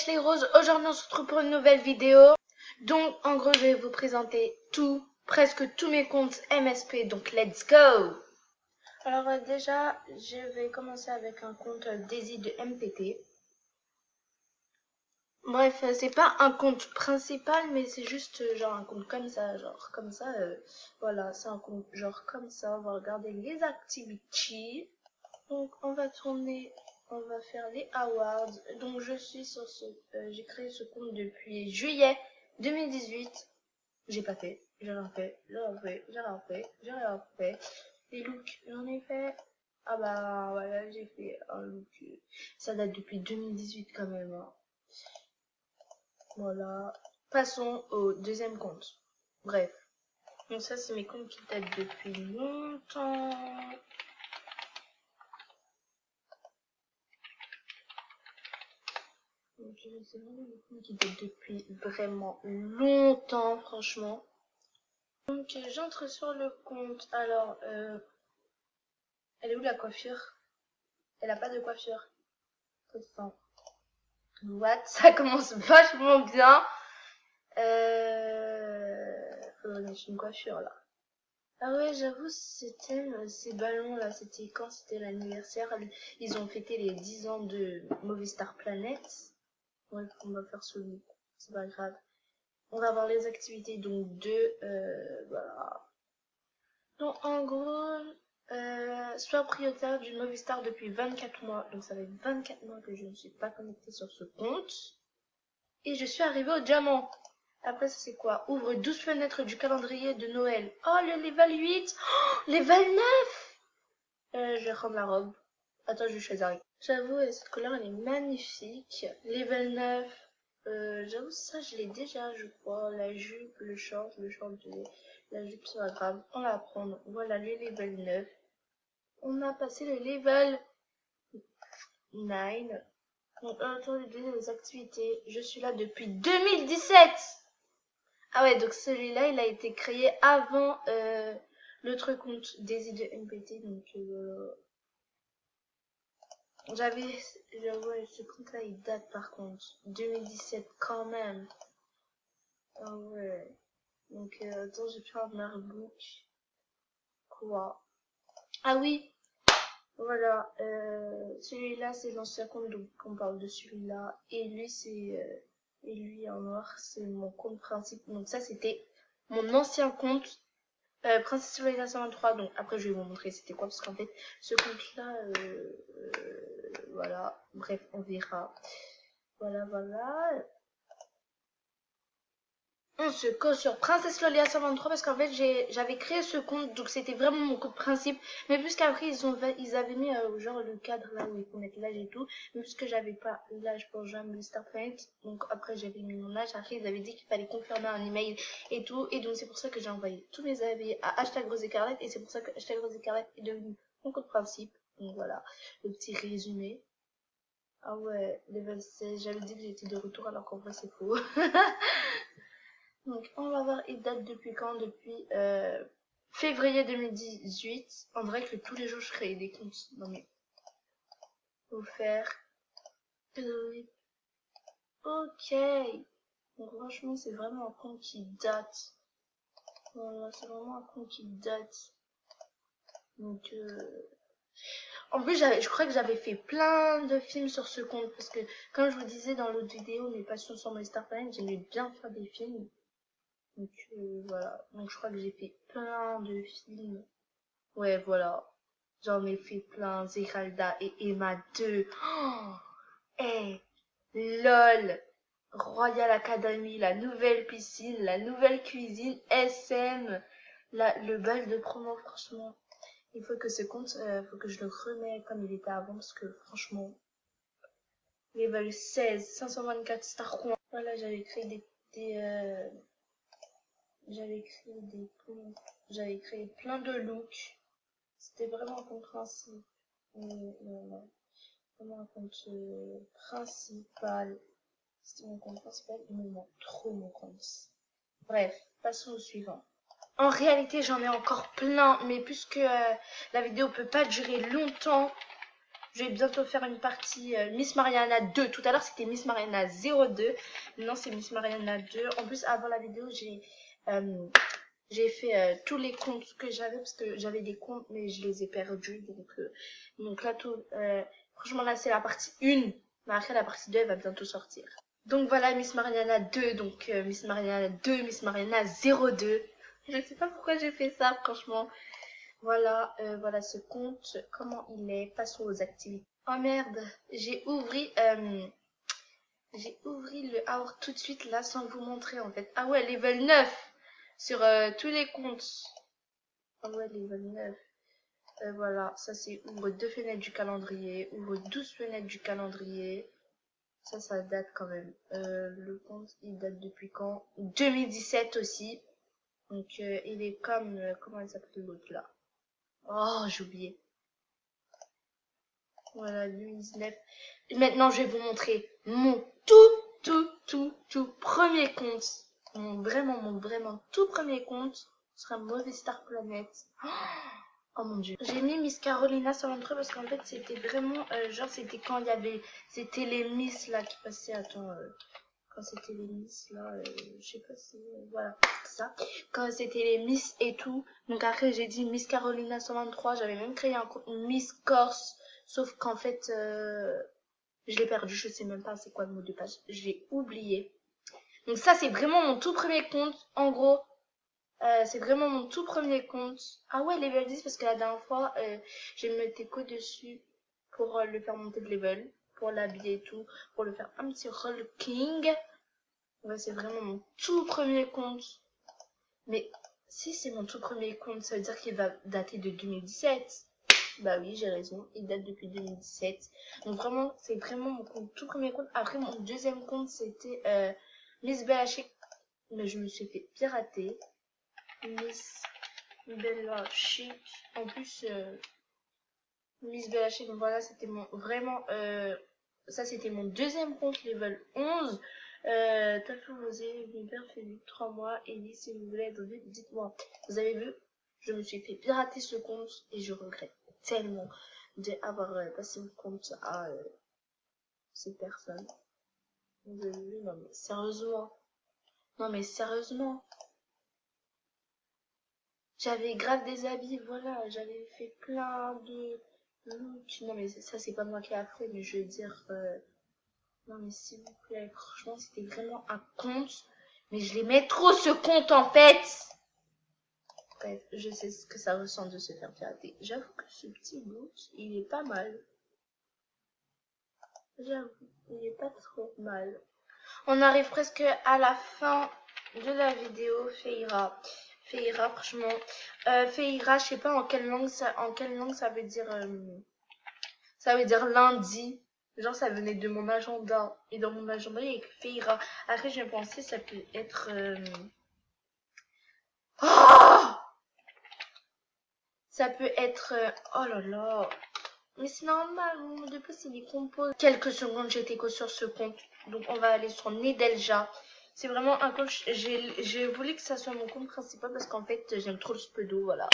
Wesh les roses, aujourd'hui on se retrouve pour une nouvelle vidéo. Donc en gros je vais vous présenter presque tous mes comptes MSP, donc let's go. Alors déjà je vais commencer avec un compte Daisy de MPT. Bref, c'est pas un compte principal mais c'est juste genre un compte comme ça, voilà, c'est un compte genre comme ça. On va regarder les activities. Donc on va faire les awards. Donc je suis sur j'ai créé ce compte depuis juillet 2018. J'ai pas fait, j'ai rien fait. Les looks, j'en ai fait. Ah bah voilà, j'ai fait un look. Ça date depuis 2018 quand même, hein. Voilà. Passons au deuxième compte. Bref. Donc ça c'est mes comptes qui datent depuis longtemps. Donc c'est vraiment des comptes qui datent depuis vraiment longtemps, franchement. Donc j'entre sur le compte. Alors, elle est où la coiffure? Elle a pas de coiffure. What? Ça commence vachement bien. Faut mettre une coiffure là. Ah ouais, j'avoue, c'était ces ballons là, c'était quand c'était l'anniversaire. Ils ont fêté les 10 ans de Movistar Planet. Ouais, on va faire celui. C'est pas grave. On va voir les activités donc voilà. Donc en gros, soit prioritaire du Movistar depuis 24 mois. Donc ça fait 24 mois que je ne suis pas connectée sur ce compte. Et je suis arrivée au diamant. Après ça c'est quoi? Ouvre 12 fenêtres du calendrier de Noël. Oh le level 8. Oh, level 9. Je vais prendre la robe. Attends, je vais choisir. J'avoue, cette couleur elle est magnifique. Level 9. J'avoue, ça je l'ai déjà, je crois. La jupe, le short, la jupe, c'est pas grave. On va prendre. Voilà le level 9. On a passé le level 9. Donc, attendez, les activités. Je suis là depuis 2017. Ah ouais, donc celui-là, il a été créé avant l'autre compte Daisy de MPT. Donc, ouais, ce compte-là, il date par contre. 2017 quand même. Ah ouais. Donc, attends, j'ai fait un artbook. Quoi? Ah oui, voilà. Celui-là, c'est l'ancien compte, donc on parle de celui-là. Et lui en noir, c'est mon compte principal. Donc ça, c'était mon ancien compte. Princesse Soleil 123. Donc après, je vais vous montrer c'était quoi, parce qu'en fait, ce compte-là, voilà. Bref, on verra. Voilà. On se cause sur Princesse Lolia 123 parce qu'en fait j'avais créé ce compte, donc c'était vraiment mon compte principe, mais puisqu'après ils avaient mis genre le cadre là où il faut mettre l'âge et tout, mais puisque j'avais pas l'âge pour jouer à Star Planet, donc après j'avais mis mon âge. Après ils avaient dit qu'il fallait confirmer un email et tout, et donc c'est pour ça que j'ai envoyé tous mes avis à #rosécarlette, et c'est pour ça que #rosécarlette est devenu mon compte principe. Donc voilà le petit résumé. Ah ouais, level 16, j'avais dit que j'étais de retour alors qu'en vrai c'est faux. Donc on va voir, il date depuis quand? Depuis février 2018. On dirait que tous les jours je crée des comptes. Non mais, faut faire. Ok. Donc franchement c'est vraiment un compte qui date. Voilà, c'est vraiment un compte qui date. Donc en plus je crois que j'avais fait plein de films sur ce compte, parce que comme je vous disais dans l'autre vidéo, mes passions sur My Star Planet, j'aimais bien faire des films. Donc voilà, donc je crois que j'ai fait plein de films. Ouais, voilà, j'en ai fait plein. Zeralda et Emma 2. Oh, hey, LOL, Royal Academy, la nouvelle piscine, la nouvelle cuisine, SM, le bal de promo. Franchement, il faut que ce compte, faut que je le remette comme il était avant, parce que franchement, level 16, 524 star coins. Voilà, j'avais créé j'avais créé plein de looks. C'était vraiment compréhensible. Non. Vraiment un compte principal. C'était mon compte principal. Il me manque trop mon compte. Bref, passons au suivant. En réalité, j'en ai encore plein, mais puisque la vidéo peut pas durer longtemps, Je vais bientôt faire une partie Miss Mariana 2. Tout à l'heure, c'était Miss Mariana 02. Maintenant, c'est Miss Mariana 2. En plus, avant la vidéo, j'ai fait tous les comptes que j'avais parce que j'avais des comptes mais je les ai perdus. Donc là, franchement, là, c'est la partie 1. Mais après, la partie 2, elle va bientôt sortir. Donc voilà, Miss Mariana 2. Donc Miss Mariana 2, Miss Mariana 02. Je ne sais pas pourquoi j'ai fait ça, franchement. Voilà, voilà ce compte, comment il est. Passons aux activités. Oh merde, j'ai ouvert le hour tout de suite là sans vous montrer en fait. Ah ouais, level 9 sur tous les comptes. Ah ouais, level 9. Voilà, ça c'est ouvre 2 fenêtres du calendrier, ouvre 12 fenêtres du calendrier. Ça date quand même. Le compte, il date depuis quand? 2017 aussi. Donc il est comme, comment elle s'appelle l'autre là? Oh, j'ai oublié. Voilà, 2019. Et maintenant, je vais vous montrer mon tout premier compte. Mon vraiment tout premier compte. Ce sera Mauvais Star Planet. Oh mon dieu. J'ai mis Miss Carolina sur l'entrée parce qu'en fait, c'était vraiment, genre, c'était quand il y avait, c'était les Miss là qui passaient, attends, quand c'était les Miss là, je sais pas si, voilà, ça. Quand c'était les Miss et tout. Donc après, j'ai dit Miss Carolina 123. J'avais même créé un compte Miss Corse. Sauf qu'en fait, je l'ai perdu. Je sais même pas c'est quoi le mot de passe. J'ai oublié. Donc ça, c'est vraiment mon tout premier compte. En gros, c'est vraiment mon tout premier compte. Ah ouais, level 10 parce que la dernière fois, j'ai mis Teco dessus pour le faire monter de level. Pour l'habiller et tout. Pour le faire un petit roll king. Ouais, c'est vraiment mon tout premier compte. Mais si c'est mon tout premier compte, ça veut dire qu'il va dater de 2017. Bah oui, j'ai raison, il date depuis 2017. Donc vraiment, c'est vraiment mon tout premier compte. Après, mon deuxième compte, c'était Miss Bella Chic. Mais je me suis fait pirater. Miss Bella Chic. En plus, Miss Bella Chic, donc voilà, c'était vraiment... ça, c'était mon deuxième compte, level 11. T'as tout osé, mon père fait 3 mois et dit si vous voulez être vite, dites-moi. Vous avez vu, je me suis fait pirater ce compte et je regrette tellement d'avoir passé mon compte à ces personnes. Vous avez vu, non mais sérieusement. Non mais sérieusement. J'avais grave des habits, voilà, j'avais fait plein de looks. Non mais ça c'est pas moi qui ai fait, mais je veux dire... non mais s'il vous plaît, franchement c'était vraiment un compte. Mais je l'aimais trop ce compte en fait. Bref, je sais ce que ça ressent de se faire pirater. J'avoue que ce petit bout, il est pas mal. J'avoue, il est pas trop mal. On arrive presque à la fin de la vidéo. Feira, franchement. Feira, je sais pas en quelle langue ça veut dire. Ça veut dire lundi. Genre, ça venait de mon agenda. Et dans mon agenda, il y a écrit Feira. Après, j'ai pensé, ça peut être... Oh, ça peut être... oh là là. Mais c'est normal, mon de plus, il compose. Quelques secondes, j'étais que sur ce compte. Donc, on va aller sur Nedelja. C'est vraiment un compte... J'ai voulu que ça soit mon compte principal parce qu'en fait, j'aime trop le spedo, voilà.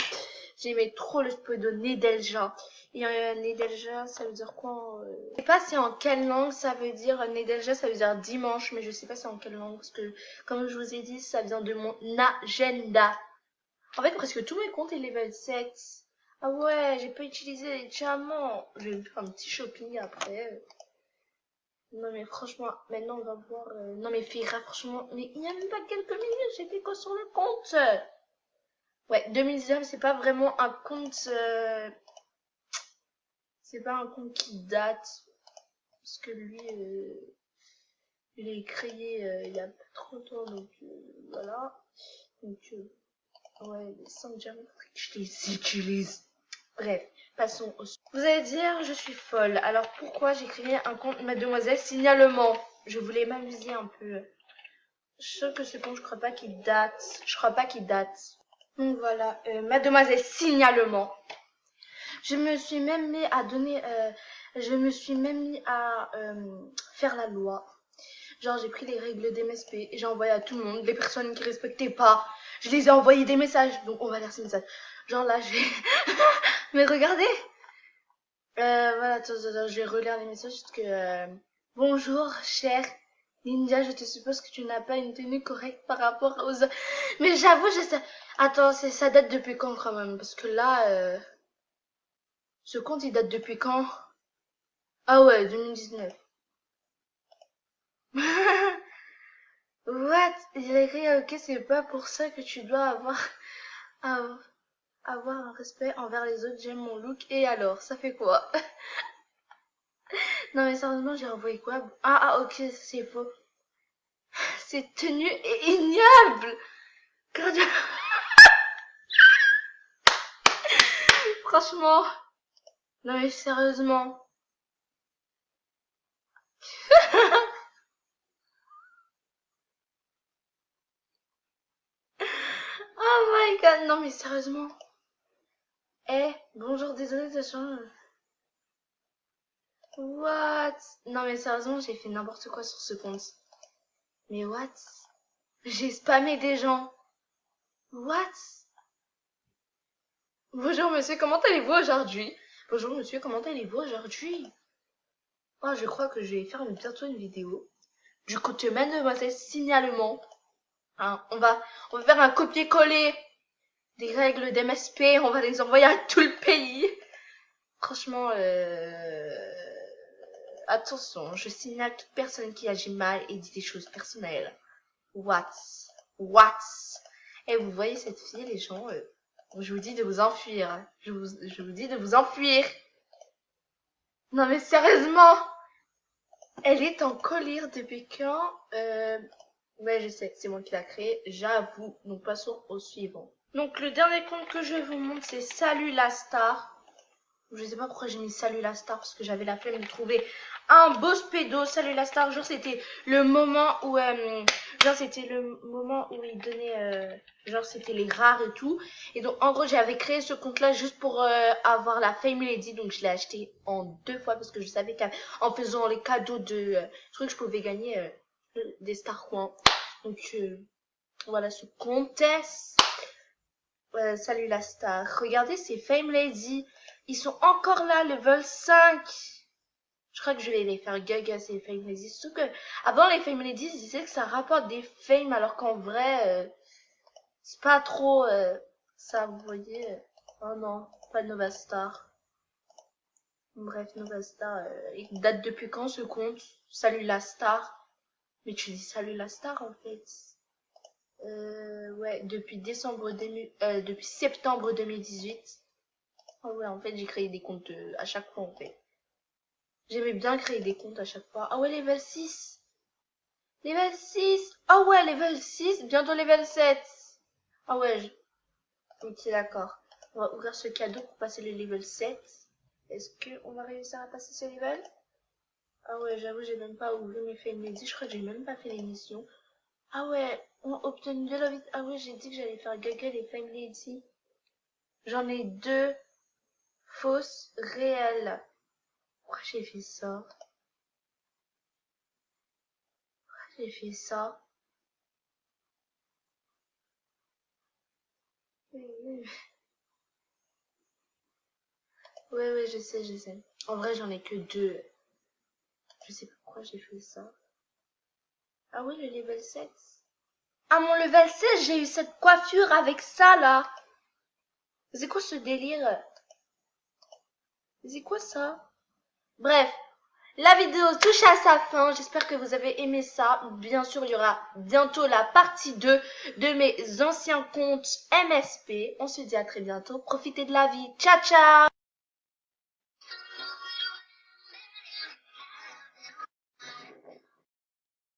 J'aimais trop le spedo Nedelja. Et Nedelja, ça veut dire quoi Je sais pas c'est en quelle langue ça veut dire. Nedelja, ça veut dire dimanche, mais je sais pas c'est en quelle langue. Parce que, comme je vous ai dit, ça vient de mon agenda. En fait, presque tous mes comptes est level 7. Ah ouais, j'ai pas utilisé les diamants. Je vais faire un petit shopping après. Non mais franchement, maintenant on va voir... non mais Fira, franchement, mais il y a même pas quelques minutes, j'étais quoi sur le compte. Ouais, 2019, c'est pas vraiment un compte... c'est pas un compte qui date. Parce que lui, il est créé il y a pas trop longtemps, donc voilà. Donc, ouais, les 5 diamants, je les utilise. Bref, passons au... Vous allez dire, je suis folle. Alors pourquoi j'ai créé un compte Mademoiselle Signalement? Je voulais m'amuser un peu. Je sais que ce compte, je crois pas qu'il date. Donc voilà, Mademoiselle Signalement. Je me suis même mis à donner... faire la loi. Genre, j'ai pris les règles d'MSP et j'ai envoyé à tout le monde. Les personnes qui respectaient pas, je les ai envoyé des messages. Donc, on va lire ces messages. Genre là, j'ai... Mais regardez, Voilà, attends, je vais relire les messages parce que... Bonjour, cher Ninja, je te suppose que tu n'as pas une tenue correcte par rapport aux... Mais j'avoue, je sais... Attends, ça date depuis quand quand même? Parce que là, ce compte, il date depuis quand? Ah ouais, 2019. What? Il a écrit, ok, c'est pas pour ça que tu dois av- avoir un respect envers les autres, j'aime mon look. Et alors, ça fait quoi? Non mais sérieusement, j'ai envoyé quoi? Ok, c'est faux. Cette tenue est ignoble! Cardio- Franchement, non mais sérieusement. Oh my god, non mais sérieusement. Bonjour, désolé de changer. What? Non mais sérieusement, j'ai fait n'importe quoi sur ce compte. Mais what? J'ai spammé des gens. What? Bonjour monsieur, comment allez-vous aujourd'hui? Bonjour monsieur, comment allez-vous aujourd'hui? Oh, je crois que je vais faire bientôt une vidéo. Du côté mademoiselle signalement. Hein, on va faire un copier-coller des règles d'MSP, on va les envoyer à tout le pays. Franchement, attention, je signale toute personne qui agit mal et dit des choses personnelles. What? Et vous voyez cette fille, les gens, je vous dis de vous enfuir. Je vous dis de vous enfuir. Non mais sérieusement, elle est en colère depuis quand? Ouais, je sais, c'est moi qui l'a créé, j'avoue. Donc passons au suivant. Donc le dernier compte que je vous montre, c'est Salut la star. Je sais pas pourquoi j'ai mis Salut la star, parce que j'avais la flemme de trouver un beau spédo. Salut la star, genre c'était le moment où il donnait genre c'était les rares et tout. Et donc en gros j'avais créé ce compte là juste pour avoir la Fame Lady. Donc je l'ai acheté en 2 fois parce que je savais qu'en faisant les cadeaux de trucs je pouvais gagner des star coins. Donc voilà ce comtesse. Salut la star. Regardez ces Fame Lady. Ils sont encore là, level 5. Je crois que je vais les faire gaga ces Fame Lady. Surtout que avant les Fame Lady, ils disaient que ça rapporte des Fame alors qu'en vrai, c'est pas trop ça, vous voyez. Oh non, pas de Nova Star. Bref, Nova Star, il date depuis quand ce compte? Salut la star. Mais tu dis salut la star en fait. Ouais, depuis septembre 2018. Oh ouais, en fait, j'ai créé des comptes à chaque fois, en fait. J'aimais bien créer des comptes à chaque fois. Ah ouais, level 6. Level 6. Ah ouais, level 6. Bientôt level 7. Ah ouais, ok, d'accord. On va ouvrir ce cadeau pour passer le level 7. Est-ce qu'on va réussir à passer ce level? Ah ouais, j'avoue, j'ai même pas ouvert mes Fame Lady. Je crois que j'ai même pas fait l'émission. Ah ouais, on a obtenu de la vie. Ah ouais, j'ai dit que j'allais faire gaga les Fame Lady. J'en ai 2 fausses réelles. Pourquoi j'ai fait ça? J'ai fait ça. Ouais, je sais. En vrai, j'en ai que 2. Je sais pas pourquoi j'ai fait ça. Ah oui, le level 7. À mon level 16, j'ai eu cette coiffure avec ça, là. C'est quoi ce délire? C'est quoi ça? Bref, la vidéo touche à sa fin. J'espère que vous avez aimé ça. Bien sûr, il y aura bientôt la partie 2 de mes anciens comptes MSP. On se dit à très bientôt. Profitez de la vie. Ciao, ciao!